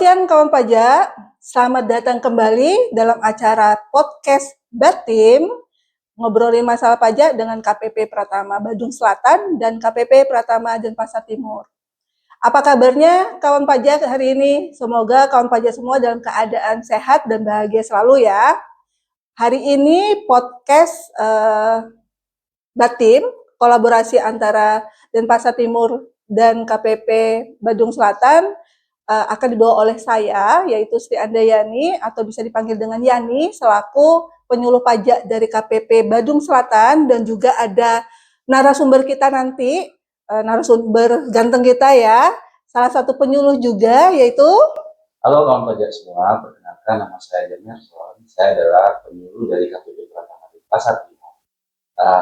siang kawan pajak, selamat datang kembali dalam acara podcast Batim, ngobrolin masalah pajak dengan KPP Pratama Badung Selatan dan KPP Pratama Denpasar Timur. Apa kabarnya kawan pajak hari ini? Semoga kawan pajak semua dalam keadaan sehat dan bahagia selalu ya. Hari ini podcast Batim, kolaborasi antara Denpasar Timur dan KPP Badung Selatan akan dibawa oleh saya, yaitu Sri Andayani atau bisa dipanggil dengan Yani, selaku penyuluh pajak dari KPP Badung Selatan, dan juga ada narasumber kita nanti, narasumber ganteng kita ya, salah satu penyuluh juga, yaitu... Halo kawan pajak semua, perkenalkan nama saya Jamerson, saya adalah penyuluh dari KPP Pratama Denpasar Timur.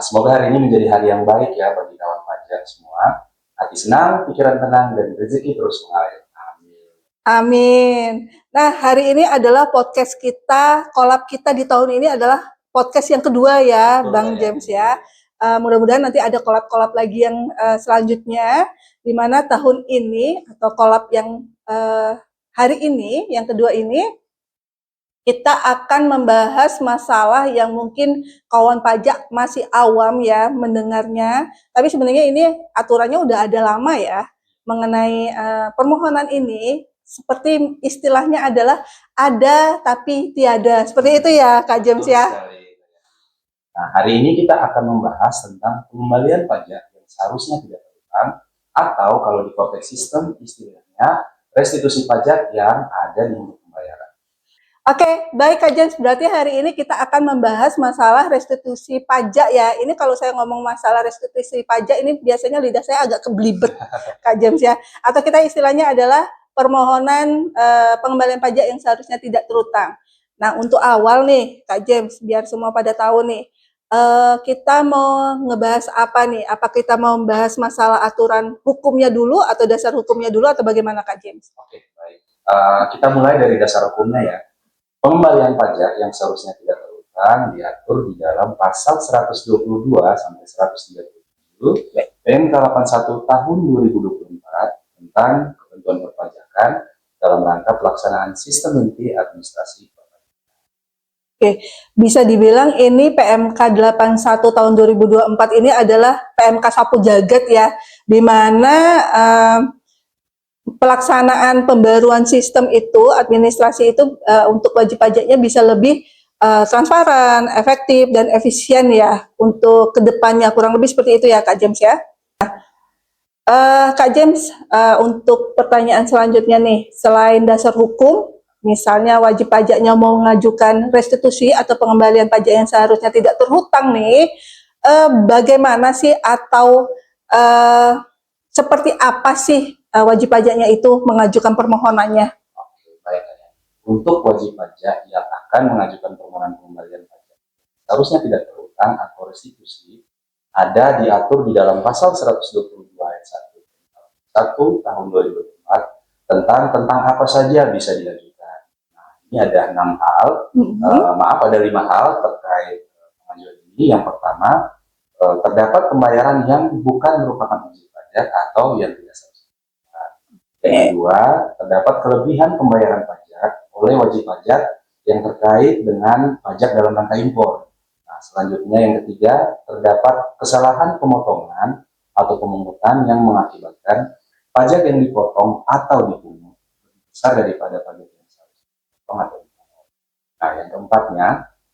Semoga hari ini menjadi hari yang baik ya bagi kawan pajak semua, hati senang, pikiran tenang, dan rezeki terus mengalir. Amin. Nah, hari ini adalah podcast kita, collab kita di tahun ini adalah podcast yang kedua ya, Bang James ya. Mudah-mudahan nanti ada collab-collab lagi yang selanjutnya, di mana tahun ini atau collab yang hari ini, yang kedua ini, kita akan membahas masalah yang mungkin kawan pajak masih awam ya mendengarnya, tapi sebenarnya ini aturannya udah ada lama ya, mengenai permohonan ini. Seperti istilahnya adalah ada tapi tiada. Seperti itu ya Kak James ya. Nah, hari ini kita akan membahas tentang pengembalian pajak yang seharusnya tidak berhutang, atau kalau di konteks sistem istilahnya restitusi pajak yang ada di pembayaran. Oke, baik Kak James. Berarti hari ini kita akan membahas masalah restitusi pajak ya. Ini kalau saya ngomong masalah restitusi pajak ini biasanya lidah saya agak kebelibet Kak James ya. Atau kita istilahnya adalah permohonan pengembalian pajak yang seharusnya tidak terhutang. Nah, untuk awal nih Kak James, biar semua pada tahu nih, kita mau ngebahas apa nih? Apa kita mau membahas masalah aturan hukumnya dulu atau dasar hukumnya dulu atau bagaimana Kak James? Oke, baik. Kita mulai dari dasar hukumnya ya. Pengembalian pajak yang seharusnya tidak terhutang diatur di dalam pasal 122 sampai 137 PMK 81 tahun 2024 tentang ketentuan perpajakan dalam rangka pelaksanaan sistem inti administrasi perpajakan. Oke, bisa dibilang ini PMK 81 tahun 2024 ini adalah PMK sapu jagat ya, di mana pelaksanaan pembaruan sistem itu, administrasi itu untuk wajib pajaknya bisa lebih transparan, efektif, dan efisien ya untuk kedepannya, kurang lebih seperti itu ya Kak James ya. Kak James, untuk pertanyaan selanjutnya nih, selain dasar hukum, misalnya wajib pajaknya mau mengajukan restitusi atau pengembalian pajak yang seharusnya tidak terhutang nih, bagaimana sih atau seperti apa sih wajib pajaknya itu mengajukan permohonannya? Oke, baik. Untuk wajib pajak yang akan mengajukan permohonan pengembalian pajak seharusnya tidak terhutang atau restitusi ada diatur di dalam pasal 122 ayat 1 tahun 2024 tentang apa saja bisa diajukan. Nah, ini ada 6 hal, ada 5 hal terkait pengajuan ini. Yang pertama, terdapat pembayaran yang bukan merupakan wajib pajak atau yang tidak seharusnya. Yang kedua, terdapat kelebihan pembayaran pajak oleh wajib pajak yang terkait dengan pajak dalam rangka impor. Nah, selanjutnya yang ketiga, terdapat kesalahan pemotongan atau pemungutan yang mengakibatkan pajak yang dipotong atau dipungut lebih besar daripada pajak yang seharusnya dipotong atau dipungut. Nah, yang keempatnya,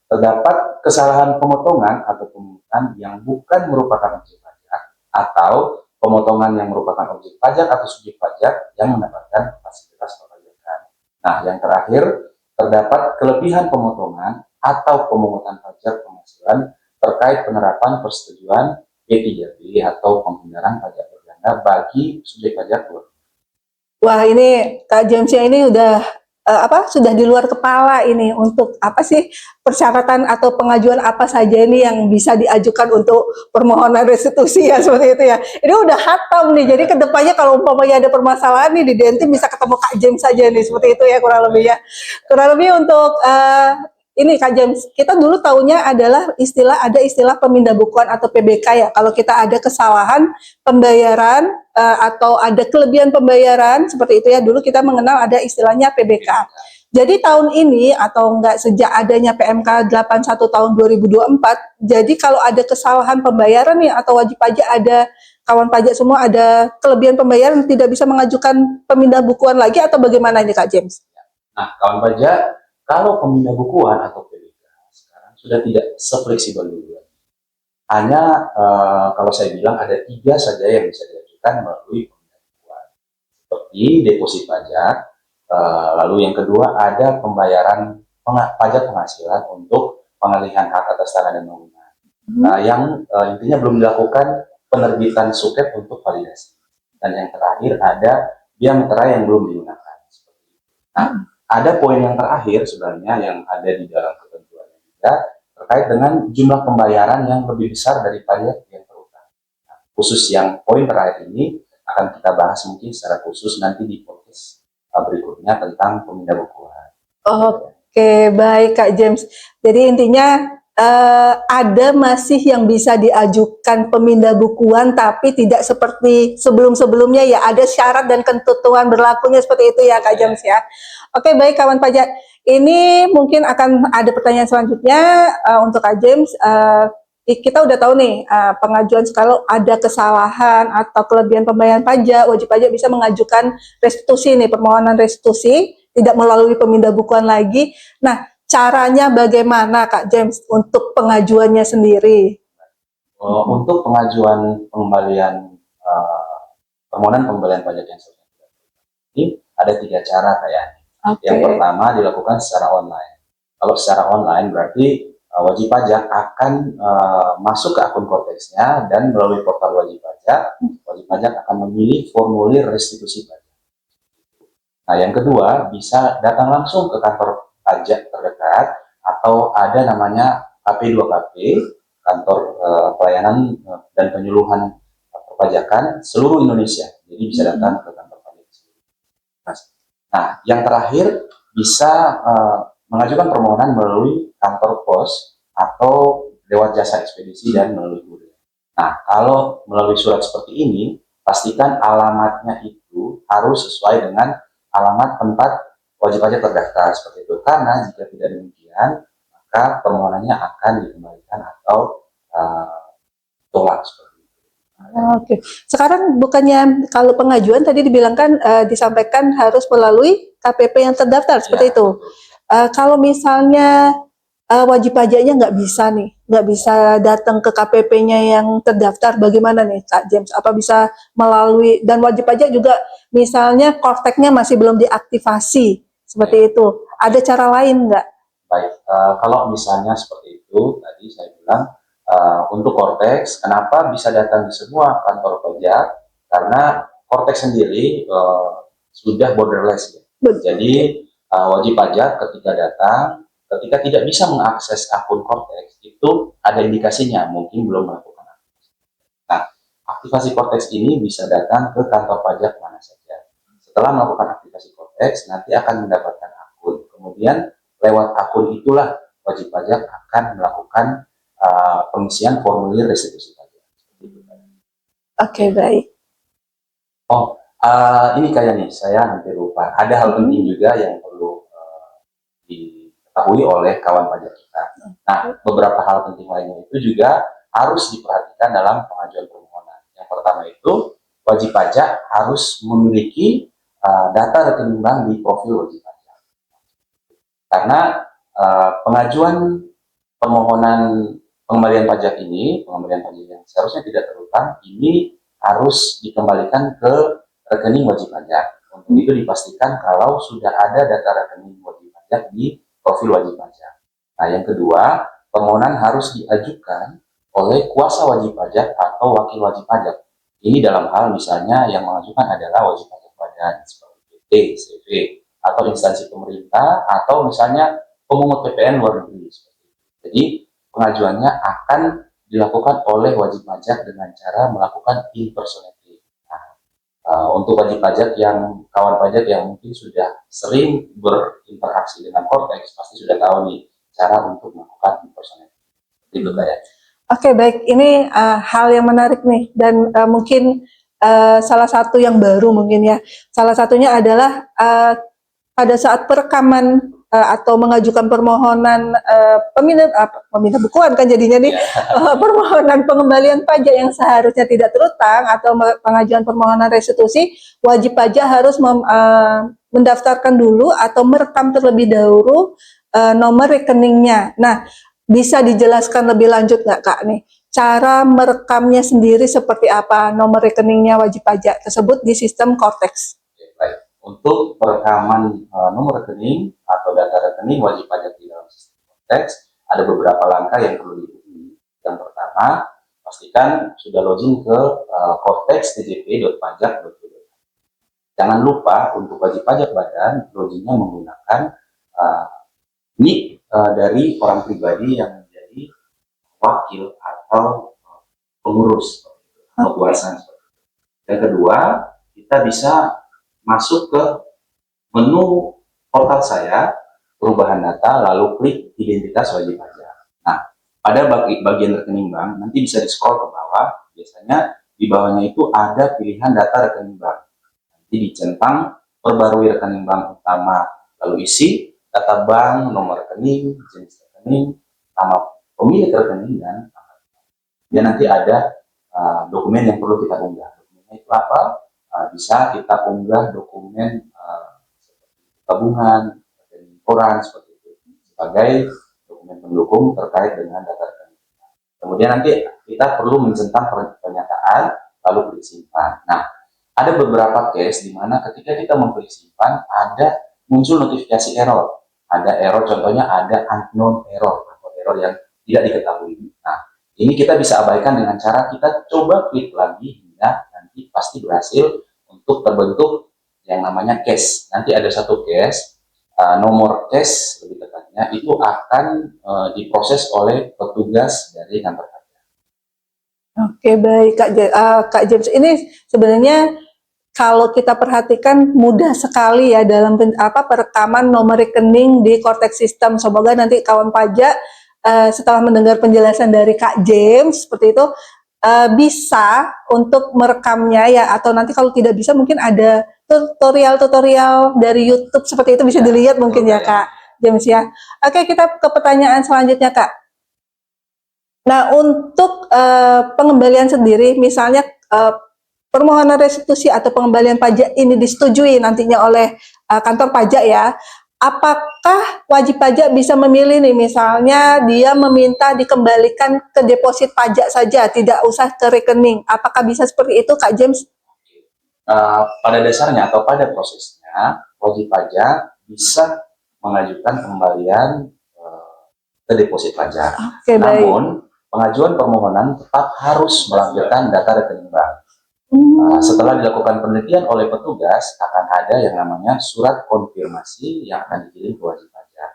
terdapat kesalahan pemotongan atau pemungutan yang bukan merupakan objek pajak atau pemotongan yang merupakan objek pajak atau subjek pajak yang mendapatkan fasilitas perpajakan. Nah, yang terakhir, terdapat kelebihan pemotongan atau pemungutan pajak penghasilan terkait penerapan persetujuan P3B atau penghindaran pajak berganda bagi subjek pajak luar. Wah, ini Kak James ini udah sudah di luar kepala ini untuk apa sih persyaratan atau pengajuan apa saja ini yang bisa diajukan untuk permohonan restitusi ya, seperti itu ya. Ini udah hatam nih, jadi kedepannya kalau umpamanya ada permasalahan nih di Dentim bisa ketemu Kak James saja nih, seperti itu ya kurang lebih ya. Kurang lebih untuk ini Kak James, kita dulu taunya adalah ada istilah pemindah bukuan atau PBK ya, kalau kita ada kesalahan pembayaran atau ada kelebihan pembayaran seperti itu ya. Dulu kita mengenal ada istilahnya PBK. Jadi tahun ini atau enggak sejak adanya PMK 81 tahun 2024, jadi kalau ada kesalahan pembayaran nih atau wajib pajak, ada kawan pajak semua ada kelebihan pembayaran tidak bisa mengajukan pemindah bukuan lagi atau bagaimana ini Kak James? Nah, kawan pajak, kalau pemindah bukuan atau PBK sekarang sudah tidak sefleksibel dulu. Hanya kalau saya bilang ada 3 saja yang bisa diajukan melalui pemindah bukuan, seperti deposit pajak. Lalu yang kedua ada pembayaran pajak penghasilan untuk pengalihan hak atas tanah dan bangunan. Nah, yang intinya belum dilakukan penerbitan suket untuk validasi. Dan yang terakhir ada biaya meterai yang belum digunakan. Nah, ada poin yang terakhir sebenarnya yang ada di dalam ketentuannya juga terkait dengan jumlah pembayaran yang lebih besar dari pajak yang terutama. Nah, khusus yang poin terakhir ini akan kita bahas mungkin secara khusus nanti di podcast berikutnya tentang pemindah bukuan. Oke, baik Kak James. Jadi intinya ada masih yang bisa diajukan pemindah bukuan, tapi tidak seperti sebelum-sebelumnya ya. Ada syarat dan ketentuan berlakunya seperti itu ya Kak James ya. Oke, baik kawan pajak. Ini mungkin akan ada pertanyaan selanjutnya untuk Kak James. Kita udah tahu nih pengajuan kalau ada kesalahan atau kelebihan pembayaran pajak, wajib pajak bisa mengajukan restitusi nih, permohonan restitusi, tidak melalui pemindah bukuan lagi. Nah, caranya bagaimana Kak James untuk pengajuannya sendiri? Untuk pengajuan pengembalian permohonan pengembalian pajak yang ini ada 3 cara kayak. Yang pertama dilakukan secara online. Kalau secara online berarti wajib pajak akan masuk ke akun Korteksnya dan melalui portal wajib pajak akan memilih formulir restitusi pajak. Nah, yang kedua bisa datang langsung ke kantor pajak terdekat atau ada namanya KP2KP, kantor pelayanan dan penyuluhan perpajakan seluruh Indonesia. Jadi bisa datang ke kantor pajak. Nah, yang terakhir bisa mengajukan permohonan melalui kantor pos atau lewat jasa ekspedisi dan melalui kurir. Nah, kalau melalui surat seperti ini, pastikan alamatnya itu harus sesuai dengan alamat tempat wajib pajak terdaftar seperti itu. Karena jika tidak demikian, maka permohonannya akan dikembalikan atau tolak seperti itu. Oke. Sekarang bukannya kalau pengajuan tadi dibilangkan disampaikan harus melalui KPP yang terdaftar seperti itu. Kalau misalnya wajib pajaknya nggak bisa nih, nggak bisa datang ke KPP-nya yang terdaftar, bagaimana nih Kak James? Apa bisa melalui, dan wajib pajak juga misalnya Korteknya masih belum diaktifasi seperti itu, ada cara lain nggak? Baik, kalau misalnya seperti itu tadi saya bilang untuk Korteks, kenapa bisa datang di semua kantor pajak? Karena Korteks sendiri sudah borderless ya. Jadi wajib pajak ketika datang, ketika tidak bisa mengakses akun Korteks, itu ada indikasinya mungkin belum melakukan aktivasi. Nah, aktivasi Korteks ini bisa datang ke kantor pajak mana saja. Setelah melakukan aktivasi Korteks, nanti akan mendapatkan akun. Kemudian lewat akun itulah wajib pajak akan melakukan pengisian formulir restitusi pajak. Oke, baik. Oh, ini kayaknya nih saya hampir lupa. Ada hal penting juga yang perlu diketahui oleh kawan pajak kita. Nah, beberapa hal penting lainnya itu juga harus diperhatikan dalam pengajuan permohonan. Yang pertama itu wajib pajak harus memiliki data rekening bank di profil wajib pajak. Karena pengajuan permohonan pengembalian pajak ini, pengembalian pajak yang seharusnya tidak terutang, ini harus dikembalikan ke rekening wajib pajak. Untuk itu dipastikan kalau sudah ada data rekening wajib pajak di profil wajib pajak. Nah, yang kedua, permohonan harus diajukan oleh kuasa wajib pajak atau wakil wajib pajak. Ini dalam hal misalnya yang mengajukan adalah wajib pajak badan seperti PT, CV, atau instansi pemerintah, atau misalnya pemungut PPN luar negeri. Jadi pengajuannya akan dilakukan oleh wajib pajak dengan cara melakukan impersonating. Nah, untuk wajib pajak yang kawan pajak yang mungkin sudah sering berinteraksi dengan Korteks pasti sudah tahu nih cara untuk melakukan impersonating. Itu kayak. Oke, baik. Ini hal yang menarik nih, dan mungkin salah satu yang baru mungkin ya. Salah satunya adalah pada saat perekaman atau mengajukan permohonan pemindah bukuan kan jadinya nih permohonan pengembalian pajak yang seharusnya tidak terutang atau pengajuan permohonan restitusi, wajib pajak harus mendaftarkan dulu atau merekam terlebih dahulu nomor rekeningnya. Nah, bisa dijelaskan lebih lanjut nggak Kak nih? Cara merekamnya sendiri seperti apa, nomor rekeningnya wajib pajak tersebut di sistem Cortex? Baik. Untuk perekaman nomor rekening atau data rekening wajib pajak di dalam sistem Cortex, ada beberapa langkah yang perlu diikuti. Yang pertama, pastikan sudah login ke cortex.tjp.pajak.go. Jangan lupa untuk wajib pajak badan loginnya menggunakan nik dari orang pribadi yang menjadi wakil atau pengurus atau kuasa. Yang kedua, kita bisa masuk ke menu portal saya, perubahan data, lalu klik identitas wajib pajak. Nah, pada bagian rekening bank, nanti bisa di-scroll ke bawah, biasanya di bawahnya itu ada pilihan data rekening bank. Nanti dicentang perbarui rekening bank utama, lalu isi data bank, nomor rekening, jenis rekening, nama pemilik rekening, dan nanti ada dokumen yang perlu kita unggah. Dokumennya itu apa? Bisa kita unggah dokumen tabungan, koran seperti itu sebagai dokumen pendukung terkait dengan data rekening. Kemudian nanti kita perlu mencentang pernyataan lalu klik simpan. Nah, ada beberapa case di mana ketika kita mengklik simpan ada muncul notifikasi error. Ada error, contohnya ada unknown error atau error yang tidak diketahui. Nah, ini kita bisa abaikan dengan cara kita coba klik lagi hingga nanti pasti berhasil untuk terbentuk yang namanya cache. Nanti ada satu cache, nomor cache lebih tepatnya itu akan diproses oleh petugas dari kantor pajak. Oke, baik Kak James. Ini sebenarnya kalau kita perhatikan mudah sekali ya dalam perekaman nomor rekening di Cortex System. Semoga nanti kawan pajak setelah mendengar penjelasan dari Kak James seperti itu bisa untuk merekamnya ya, atau nanti kalau tidak bisa mungkin ada tutorial-tutorial dari YouTube seperti itu bisa dilihat mungkin ya Kak James ya. Oke, kita ke pertanyaan selanjutnya Kak. Nah, untuk pengembalian sendiri, misalnya permohonan restitusi atau pengembalian pajak ini disetujui nantinya oleh kantor pajak ya, apakah wajib pajak bisa memilih nih, misalnya dia meminta dikembalikan ke deposit pajak saja, tidak usah ke rekening. Apakah bisa seperti itu Kak James? Pada dasarnya atau pada prosesnya, wajib pajak bisa mengajukan pengembalian ke deposit pajak. Namun, pengajuan permohonan tetap harus melampirkan data rekening bank. Setelah dilakukan penelitian oleh petugas, akan ada yang namanya surat konfirmasi yang akan dikirim ke wajib pajak.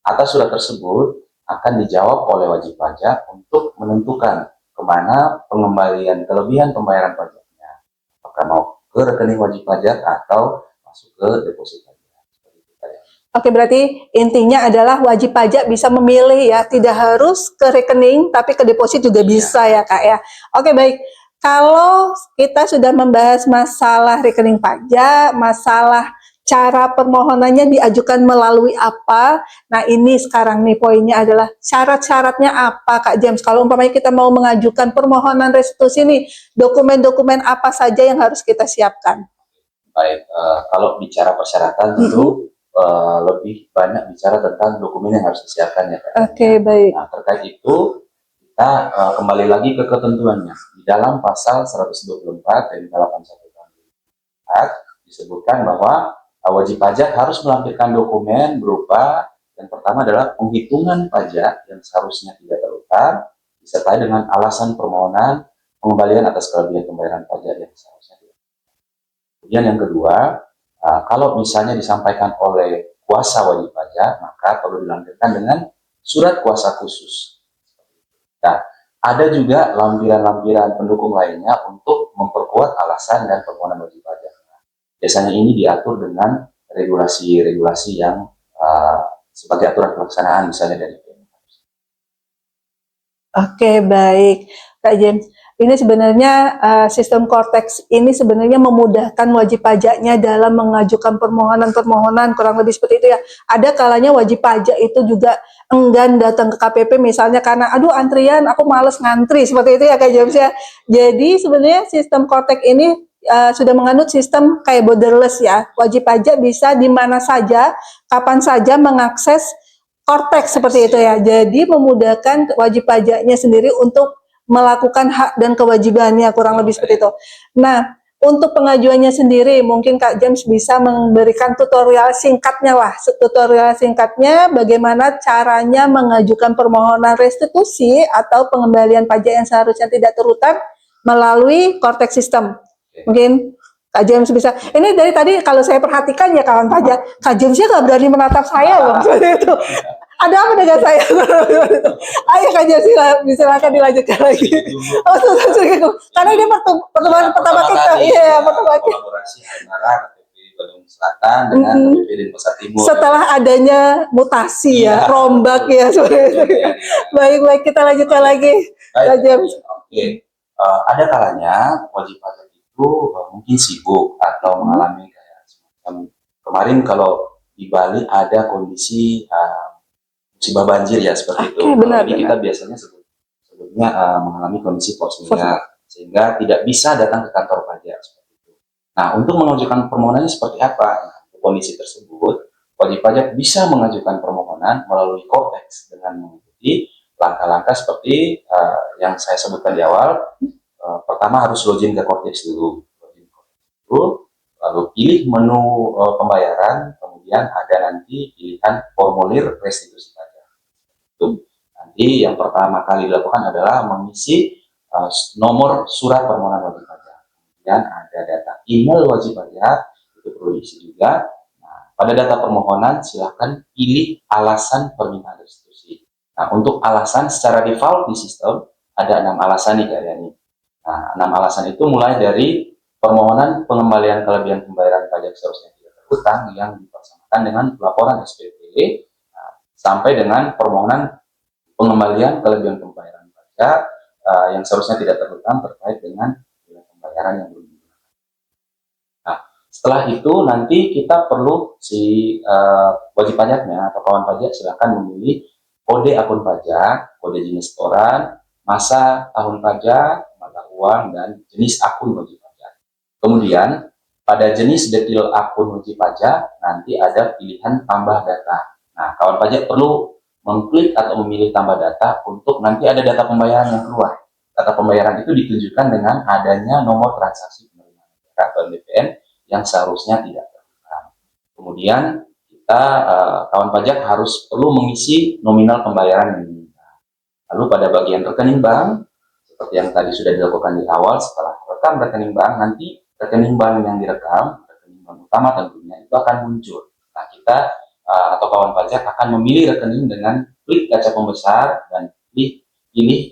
Atas surat tersebut akan dijawab oleh wajib pajak untuk menentukan kemana pengembalian kelebihan pembayaran pajaknya. Apakah mau ke rekening wajib pajak atau masuk ke deposit pajak. Oke, berarti intinya adalah wajib pajak bisa memilih ya, tidak harus ke rekening, tapi ke deposit juga bisa ya Kak ya. Oke, baik. Kalau kita sudah membahas masalah rekening pajak, masalah cara permohonannya diajukan melalui apa, nah ini sekarang nih poinnya adalah syarat-syaratnya apa Kak James? Kalau umpamanya kita mau mengajukan permohonan restitusi nih, dokumen-dokumen apa saja yang harus kita siapkan? Baik, kalau bicara persyaratan tentu lebih banyak bicara tentang dokumen yang harus disiapkan ya Kak. Oke, baik. Nah, terkait itu kita kembali lagi ke ketentuannya. Di dalam pasal 124 dari 81 tahun 2004 disebutkan bahwa wajib pajak harus melampirkan dokumen berupa yang pertama adalah penghitungan pajak yang seharusnya tidak terutang disertai dengan alasan permohonan pengembalian atas kelebihan pembayaran pajak yang seharusnya tidak. Kemudian yang kedua, kalau misalnya disampaikan oleh kuasa wajib pajak, maka perlu dilampirkan dengan surat kuasa khusus. Nah, ada juga lampiran-lampiran pendukung lainnya untuk memperkuat alasan dan permohonan wajib pajak. Biasanya ini diatur dengan regulasi-regulasi yang sebagai aturan pelaksanaan misalnya dari. Oke, baik Kak James. ini sebenarnya sistem Cortex ini sebenarnya memudahkan wajib pajaknya dalam mengajukan permohonan-permohonan, kurang lebih seperti itu ya. Ada kalanya wajib pajak itu juga enggan datang ke KPP misalnya karena aduh antrian, aku males ngantri, seperti itu ya Kak James ya. Jadi sebenarnya sistem Cortex ini sudah menganut sistem kayak borderless ya. Wajib pajak bisa di mana saja, kapan saja mengakses Cortex seperti itu ya. Jadi memudahkan wajib pajaknya sendiri untuk melakukan hak dan kewajibannya, kurang lebih seperti itu. Nah, untuk pengajuannya sendiri mungkin Kak James bisa memberikan tutorial singkatnya lah, tutorial singkatnya bagaimana caranya mengajukan permohonan restitusi atau pengembalian pajak yang seharusnya tidak terhutang melalui Cortex System. Mungkin Kak James bisa. Ini dari tadi kalau saya perhatikan ya kawan pajak, Kak Jamesnya nggak berani menatap saya loh seperti itu. Ada apa dengan saya? Ayo Kak James silakan dilanjutkan lagi. Oh, karena ini pertemuan pertama kita. Iya, pertama kita. Kolaborasi antara KPP Bandung Selatan dengan KPP Denpasar Timur. Setelah adanya mutasi ya, rombak ya seperti itu. Baik, kita lanjutkan lagi. Kak James. Oke. Ada kalanya wajib pajak itu mungkin sibuk atau mengalami kayak semacam kemarin kalau di Bali ada kondisi musibah banjir ya seperti itu. Benar, Jadi kita biasanya sebelumnya mengalami kondisi force majeure sehingga tidak bisa datang ke kantor pajak seperti itu. Nah, untuk mengajukan permohonannya seperti apa? Nah, kondisi tersebut wajib pajak bisa mengajukan permohonan melalui Cortex dengan mengikuti langkah-langkah seperti yang saya sebutkan di awal. Pertama harus login ke Cortex dulu, lalu pilih menu pembayaran, kemudian ada nanti pilihan formulir restitusi pajak. Nanti yang pertama kali dilakukan adalah mengisi nomor surat permohonan wajib pajak. Kemudian ada data email wajib pajak, itu perlu diisi juga. Nah, pada data permohonan silahkan pilih alasan permintaan restitusi. Nah, untuk alasan secara default di sistem ada 6 alasan nih kayaknya nih. Nah, 6 alasan itu mulai dari permohonan pengembalian kelebihan pembayaran pajak seharusnya tidak terhutang yang dipersamakan dengan laporan SPT, sampai dengan permohonan pengembalian kelebihan pembayaran pajak yang seharusnya tidak terhutang terkait dengan pembayaran yang belum digunakan. Nah, setelah itu nanti kita perlu si wajib pajaknya atau kawan pajak silakan memilih kode akun pajak, kode jenis setoran, masa tahun pajak, mata uang, dan jenis akun wajib pajak. Kemudian pada jenis detail akun wajib pajak nanti ada pilihan tambah data. Nah, kawan pajak perlu mengklik atau memilih tambah data untuk nanti ada data pembayaran yang keluar. Data pembayaran itu ditunjukkan dengan adanya nomor transaksi penerimaan negara atau NPN yang seharusnya tidak terhutang. Kemudian kita kawan pajak harus perlu mengisi nominal pembayaran yang diminta. Lalu pada bagian rekening bank, seperti yang tadi sudah dilakukan di awal, setelah rekam rekening bank, nanti rekening bank yang direkam, rekening bank utama tentunya, itu akan muncul. Nah, kita atau kawan pajak akan memilih rekening dengan klik kaca pembesar dan pilih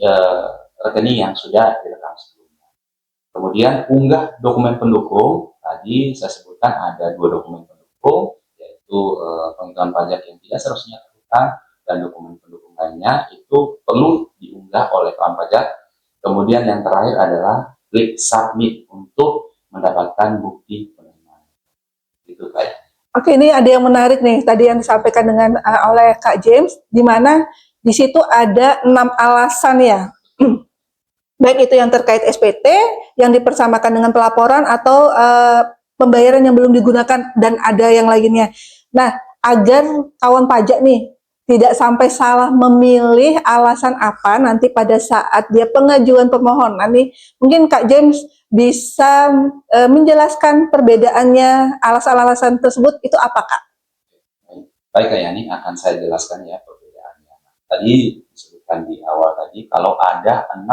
rekening yang sudah direkam sebelumnya. Kemudian unggah dokumen pendukung. Tadi saya sebutkan ada 2 dokumen pendukung, yaitu penghitungan pajak yang tidak seharusnya terhutang dan dokumen pendukung lainnya itu perlu diunggah oleh kawan pajak. Kemudian yang terakhir adalah klik submit untuk mendapatkan bukti penerimaan. Itu kayak. Oke, ini ada yang menarik nih tadi yang disampaikan dengan oleh Kak James, di mana di situ ada 6 alasan ya. Baik itu yang terkait SPT, yang dipersamakan dengan pelaporan atau pembayaran yang belum digunakan dan ada yang lainnya. Nah, agar kawan pajak nih tidak sampai salah memilih alasan apa nanti pada saat dia pengajuan permohonan nih, mungkin Kak James bisa menjelaskan perbedaannya alasan-alasan tersebut itu apa Kak? Baik Kak Yani, akan saya jelaskan ya perbedaannya. Tadi disebutkan di awal tadi kalau ada 6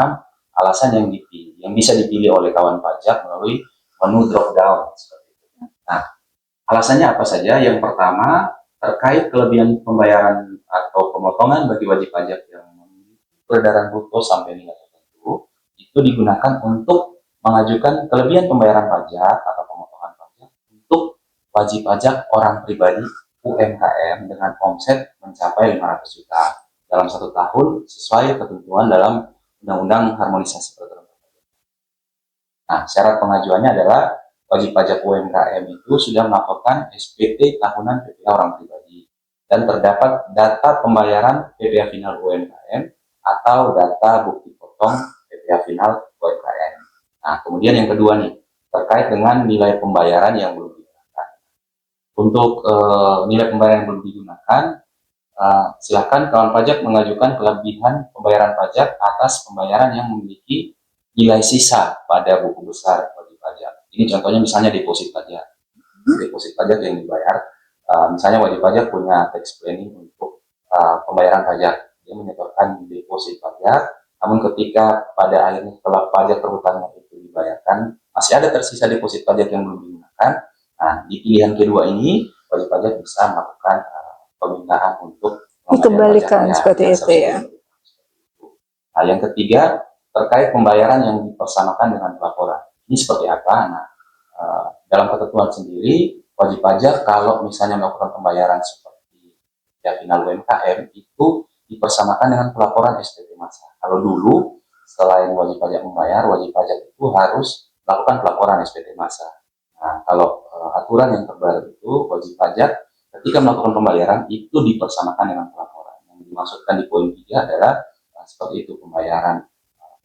alasan yang dipilih, yang bisa dipilih oleh kawan pajak melalui menu drop down seperti itu. Nah, alasannya apa saja? Yang pertama terkait kelebihan pembayaran atau pemotongan bagi wajib pajak yang memiliki peredaran bruto sampai nilai tertentu itu digunakan untuk mengajukan kelebihan pembayaran pajak atau pemotongan pajak untuk wajib pajak orang pribadi UMKM dengan omset mencapai 500 juta dalam 1 tahun sesuai ketentuan dalam Undang-Undang Harmonisasi Peraturan Pajak. Nah, syarat pengajuannya adalah wajib pajak UMKM itu sudah melaporkan SPT tahunan PPh orang pribadi dan terdapat data pembayaran PPh final UMKM atau data bukti potong PPh final UMKM. Nah, kemudian yang kedua nih, terkait dengan nilai pembayaran yang belum digunakan. Untuk nilai pembayaran yang belum digunakan, silakan kawan pajak mengajukan kelebihan pembayaran pajak atas pembayaran yang memiliki nilai sisa pada buku besar wajib pajak. Ini contohnya misalnya deposit pajak. Deposit pajak yang dibayar, misalnya wajib pajak punya tax planning untuk pembayaran pajak. Dia menyetorkan deposit pajak, namun ketika pada akhirnya setelah pajak perhutangnya itu dibayarkan, masih ada tersisa deposit pajak yang belum digunakan. Nah, di pilihan kedua ini, wajib pajak bisa melakukan permintaan untuk Dikembalikan seperti itu ya. Nah, yang ketiga terkait pembayaran yang dipersamakan dengan pelaporan. Ini seperti apa? Nah, dalam ketentuan sendiri wajib pajak kalau misalnya melakukan pembayaran seperti ya final UMKM itu dipersamakan dengan pelaporan SPT massa. Kalau dulu selain wajib pajak membayar, wajib pajak itu harus melakukan pelaporan SPT massa. Nah, kalau aturan yang terbaru itu wajib pajak ketika melakukan pembayaran itu dipersamakan dengan pelaporan. Yang dimaksudkan di poin 3 adalah seperti itu pembayaran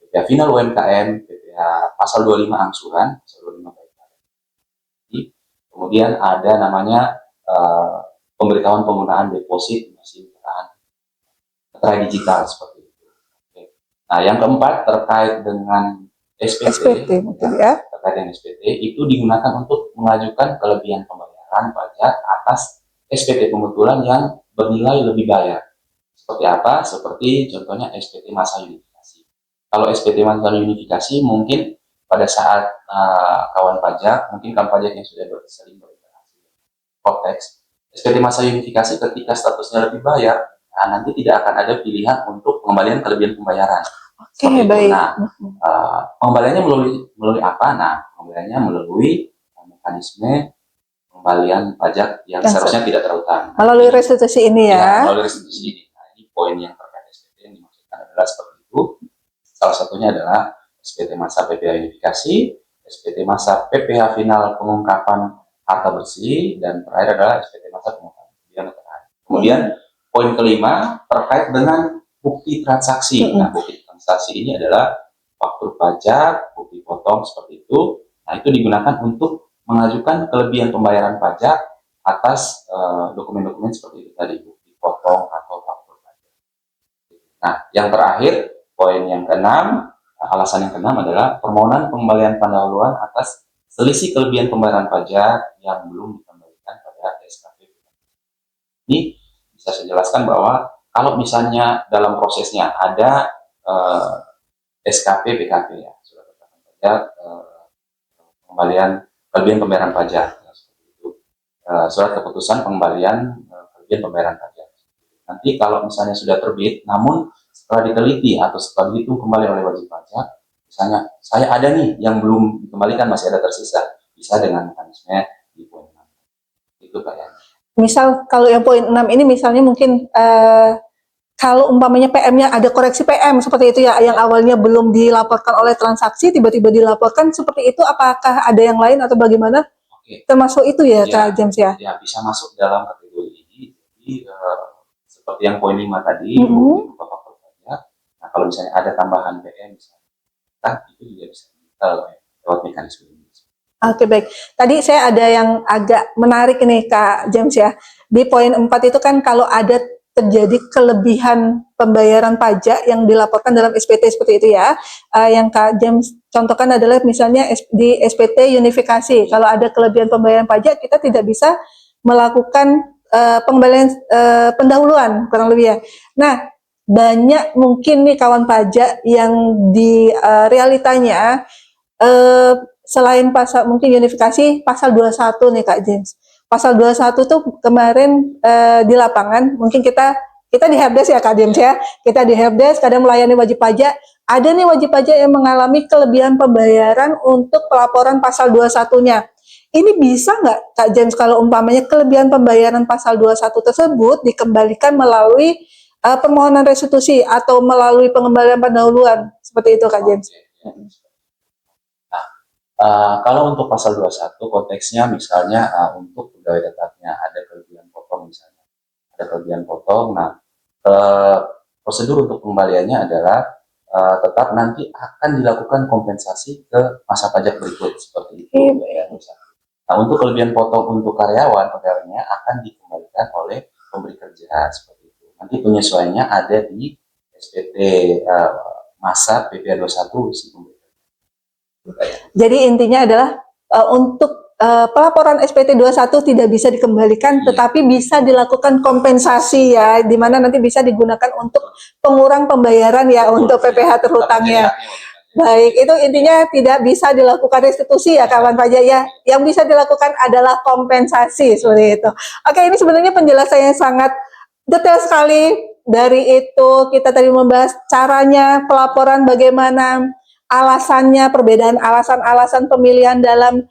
PPh final UMKM, PPh pasal 25 angsuran, pasal 25 baik. Kemudian ada namanya pemberitahuan penggunaan deposit mesin meterai digital seperti itu. Oke. Nah, yang keempat terkait dengan SPT ya. Terkait dengan SPT itu digunakan untuk mengajukan kelebihan pembayaran pajak atas SPT pembetulan yang bernilai lebih bayar. Seperti apa? Seperti contohnya SPT masa unifikasi. Kalau SPT masa unifikasi mungkin pada saat kawan pajak, mungkin kawan pajak yang sudah sering berinteraksi konteks SPT masa unifikasi ketika statusnya lebih bayar, nah, nanti tidak akan ada pilihan untuk pengembalian kelebihan pembayaran. Oke, baik. Nah, pengembaliannya melalui apa? Nah, pengembaliannya melalui mekanisme pengembalian pajak yang seharusnya tidak terutang. Melalui restitusi ini ya. Melalui restitusi ini. Nah, ini poin yang terkait SPT yang dimaksudkan adalah seperti itu. Salah satunya adalah SPT masa PPh unifikasi, SPT masa PPh final pengungkapan harta bersih, dan terakhir adalah SPT masa pengungkapan kerugian atau terakhir. Kemudian poin kelima terkait dengan bukti transaksi. Nah, bukti transaksi ini adalah faktur pajak, bukti potong seperti itu. Nah, itu digunakan untuk mengajukan kelebihan pembayaran pajak atas dokumen-dokumen seperti itu tadi, bukti potong atau faktur pajak. Nah, yang terakhir, poin yang keenam, alasan yang keenam adalah permohonan pengembalian pendahuluan atas selisih kelebihan pembayaran pajak yang belum dikembalikan pada SKP. Ini bisa saya jelaskan bahwa kalau misalnya dalam prosesnya ada SKP PKP ya, surat keterangan pajak, pengembalian kelebihan pembayaran pajak, surat keputusan pengembalian kelebihan pembayaran pajak. Nanti kalau misalnya sudah terbit, namun setelah diteliti atau setelah dihitung kembali oleh wajib pajak, misalnya saya ada nih yang belum dikembalikan, masih ada tersisa, bisa dengan mekanisme di poin 6. Itu kayaknya. Misal kalau yang poin 6 ini misalnya mungkin kalau umpamanya PM-nya ada koreksi PM seperti itu ya, yang awalnya belum dilaporkan oleh transaksi, tiba-tiba dilaporkan seperti itu, apakah ada yang lain atau bagaimana? Oke. Termasuk itu ya, Kak James ya? Ya, bisa masuk dalam kategori ini. Jadi seperti yang poin 5 tadi, bukti berupa faktur pajak. Nah, kalau misalnya ada tambahan PM misalnya, itu juga bisa lewat mekanisme ini. Oke, baik. Tadi saya ada yang agak menarik nih Kak James ya. Di poin 4 itu kan kalau ada terjadi kelebihan pembayaran pajak yang dilaporkan dalam SPT seperti itu ya. Yang Kak James contohkan adalah misalnya di SPT unifikasi. Kalau ada kelebihan pembayaran pajak, kita tidak bisa melakukan pengembalian pendahuluan kurang lebih ya. Nah, banyak mungkin nih kawan pajak yang di realitanya selain pasal mungkin unifikasi pasal 21 nih Kak James. Pasal 21 tuh kemarin di lapangan mungkin kita di helpdesk ya Kak James ya. Kita di helpdesk kadang melayani wajib pajak. Ada nih wajib pajak yang mengalami kelebihan pembayaran untuk pelaporan pasal 21-nya. Ini bisa nggak Kak James kalau umpamanya kelebihan pembayaran pasal 21 tersebut dikembalikan melalui permohonan restitusi atau melalui pengembalian pendahuluan seperti itu Kak James? Kalau untuk pasal 21 konteksnya misalnya untuk pegawai tetapnya ada kelebihan potong misalnya, ada kelebihan potong. Nah, eh, prosedur untuk pengembaliannya adalah tetap nanti akan dilakukan kompensasi ke masa pajak berikut seperti itu. Nah, untuk kelebihan potong untuk karyawan pegawainya akan dikembalikan oleh pemberi kerja seperti itu. Nanti penyesuaiannya ada di SPT masa PPh 21 si pemberi kerja. Jadi intinya adalah untuk pelaporan SPT 21 tidak bisa dikembalikan, tetapi bisa dilakukan kompensasi ya, di mana nanti bisa digunakan untuk pengurang pembayaran ya untuk PPh terhutangnya. Baik, itu intinya tidak bisa dilakukan restitusi ya kawan pajak ya. Yang bisa dilakukan adalah kompensasi seperti itu. Oke, ini sebenarnya penjelasan yang sangat detail sekali. Dari itu kita tadi membahas caranya pelaporan, bagaimana alasannya, perbedaan alasan-alasan pemilihan dalam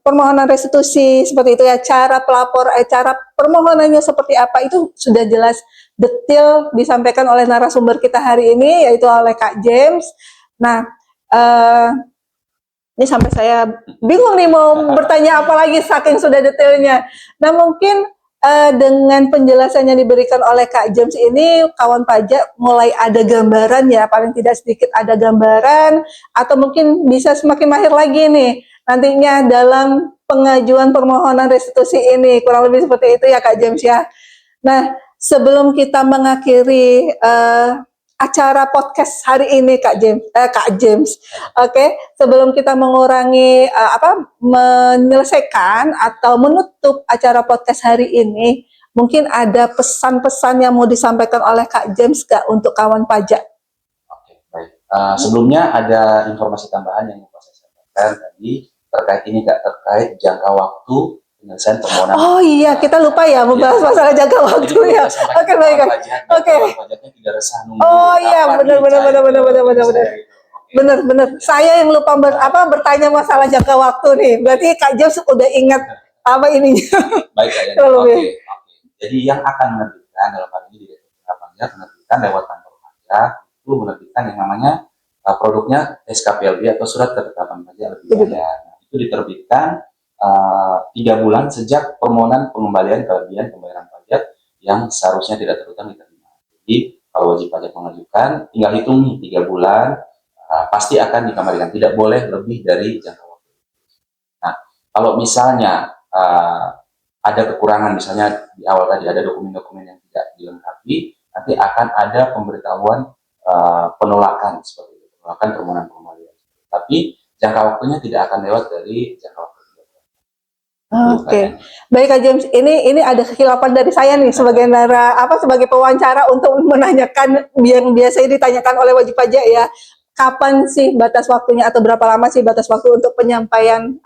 permohonan restitusi seperti itu ya, cara cara permohonannya seperti apa itu sudah jelas detail disampaikan oleh narasumber kita hari ini yaitu oleh Kak James. Nah, ini sampai saya bingung nih mau bertanya apa lagi saking sudah detailnya. Nah, mungkin dengan penjelasan yang diberikan oleh Kak James ini, kawan pajak mulai ada gambaran ya, paling tidak sedikit ada gambaran, atau mungkin bisa semakin mahir lagi nih, nantinya dalam pengajuan permohonan restitusi ini, kurang lebih seperti itu ya Kak James ya. Nah, sebelum kita mengakhiri acara podcast hari ini Kak James, oke, sebelum kita mengurangi menyelesaikan atau menutup acara podcast hari ini, mungkin ada pesan-pesan yang mau disampaikan oleh Kak James Kak untuk kawan pajak. Oke, baik. Sebelumnya ada informasi tambahan yang mau saya sampaikan tadi terkait ini Kak, terkait jangka waktu penyelesaian permohonan. Oh iya, kita lupa ya membahas masalah jangka waktu ya. Oke, baik. Oke. Pajaknya tidak resah nunggu. Oh iya, benar. Benar. Saya yang lupa bertanya masalah jangka waktu nih. Berarti Kak James udah ingat apa ininya. Baik, ya. Oke. Jadi yang akan menerbitkan dalam hal ini Direktur Jenderal Pajak menerbitkan lewat kantor pajak itu menerbitkan yang namanya produknya SKPLB atau surat ketetapan pajak lebih bayar. Nah, itu diterbitkan 3 bulan sejak permohonan pengembalian kelebihan pembayaran pajak yang seharusnya tidak terhutang diterima. Jadi kalau wajib pajak mengajukan, tinggal hitung nih 3 bulan pasti akan dikembalikan. Tidak boleh lebih dari jangka waktu. Nah, kalau misalnya ada kekurangan, misalnya di awal tadi ada dokumen-dokumen yang tidak dilengkapi, nanti akan ada pemberitahuan penolakan seperti itu, penolakan permohonan pengembalian. Tapi jangka waktunya tidak akan lewat dari jangka waktu. Oke, baik Kak James. Ini ada kekhilafan dari saya nih sebagai sebagai pewawancara untuk menanyakan yang biasa ditanyakan oleh wajib pajak ya. Kapan sih batas waktunya atau berapa lama sih batas waktu untuk penyampaian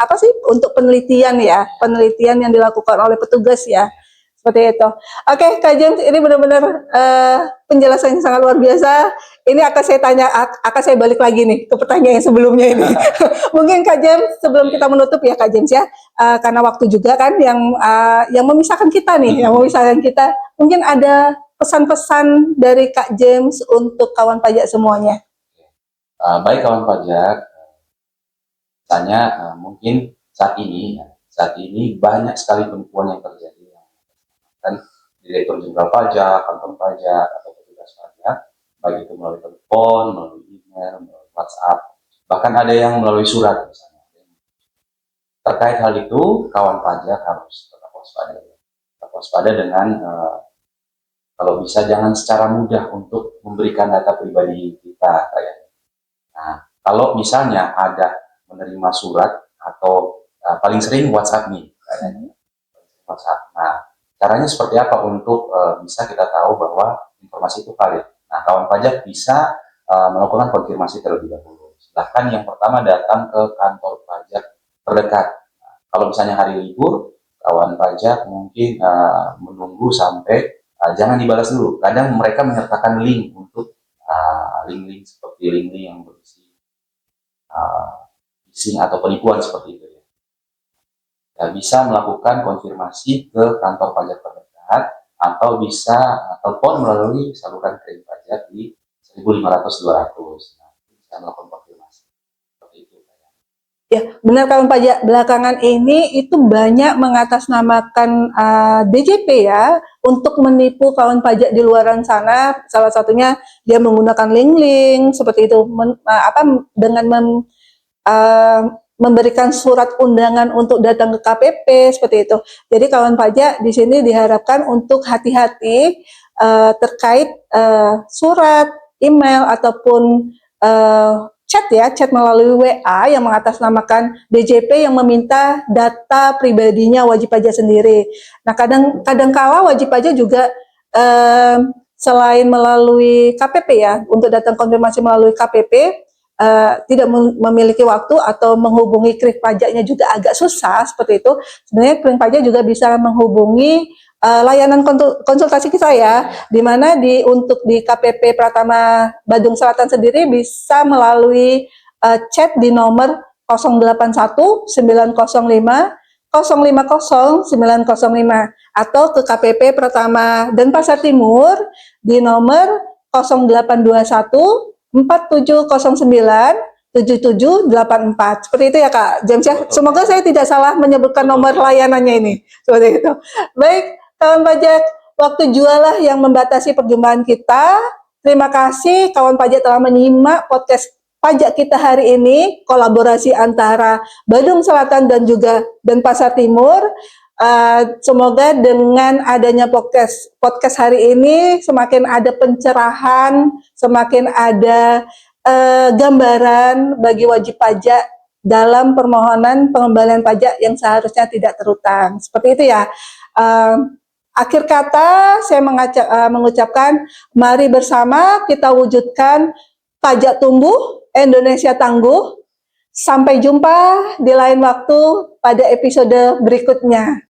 untuk penelitian ya, penelitian yang dilakukan oleh petugas ya. Seperti itu. Oke, Kak James, ini benar-benar penjelasan yang sangat luar biasa. Ini akan saya balik lagi nih ke pertanyaan yang sebelumnya ini. Mungkin Kak James, sebelum kita menutup ya Kak James ya, karena waktu juga kan yang memisahkan kita nih, Mungkin ada pesan-pesan dari Kak James untuk kawan pajak semuanya. Baik kawan pajak, misalnya mungkin saat ini banyak sekali penipuan yang terjadi. Kan Direktur Jenderal Pajak, Kantor Pajak, atau petugas pajak, baik itu melalui telepon, melalui email, melalui WhatsApp, bahkan ada yang melalui surat misalnya. Terkait hal itu, kawan pajak harus tetap waspada dengan kalau bisa jangan secara mudah untuk memberikan data pribadi kita kayak. Nah, kalau misalnya ada menerima surat atau paling sering WhatsApp nih, kayaknya WhatsApp. Nah, caranya seperti apa untuk bisa kita tahu bahwa informasi itu valid? Nah, kawan pajak bisa melakukan konfirmasi terlebih dahulu. Silahkan yang pertama datang ke kantor pajak terdekat. Nah, kalau misalnya hari libur, kawan pajak mungkin menunggu sampai jangan dibalas dulu. Kadang mereka menyertakan link untuk link-link seperti link-link yang berisi phishing atau penipuan seperti itu. Bisa melakukan konfirmasi ke kantor pajak terdekat atau bisa telepon melalui saluran klaim pajak di 1.500-200. Nah, bisa melakukan konfirmasi seperti itu. Ya, benar kawan pajak. Belakangan ini itu banyak mengatasnamakan DJP ya untuk menipu kawan pajak di luaran sana. Salah satunya dia menggunakan link-link seperti itu, dengan uh, memberikan surat undangan untuk datang ke KPP seperti itu. Jadi kawan pajak di sini diharapkan untuk hati-hati terkait surat, email ataupun chat melalui WA yang mengatasnamakan DJP yang meminta data pribadinya wajib pajak sendiri. Nah, kadang kala wajib pajak juga selain melalui KPP ya, untuk datang konfirmasi melalui KPP, tidak memiliki waktu atau menghubungi klik pajaknya juga agak susah seperti itu. Sebenarnya klik pajak juga bisa menghubungi layanan konsultasi kita ya, di mana untuk di KPP Pratama Badung Selatan sendiri bisa melalui chat di nomor 081 905 050 905 atau ke KPP Pratama Denpasar Timur di nomor 0821 4709 7784. Seperti itu ya Kak James ya. Semoga saya tidak salah menyebutkan nomor layanannya ini. Seperti itu. Baik, kawan pajak, waktu jualah yang membatasi perjumpaan kita. Terima kasih kawan pajak telah menyimak podcast pajak kita hari ini, kolaborasi antara Badung Selatan dan juga Denpasar Timur. Semoga dengan adanya podcast hari ini semakin ada pencerahan, semakin ada gambaran bagi wajib pajak dalam permohonan pengembalian pajak yang seharusnya tidak terutang. Seperti itu ya. Akhir kata saya mengucapkan mari bersama kita wujudkan pajak tumbuh, Indonesia tangguh. Sampai jumpa di lain waktu pada episode berikutnya.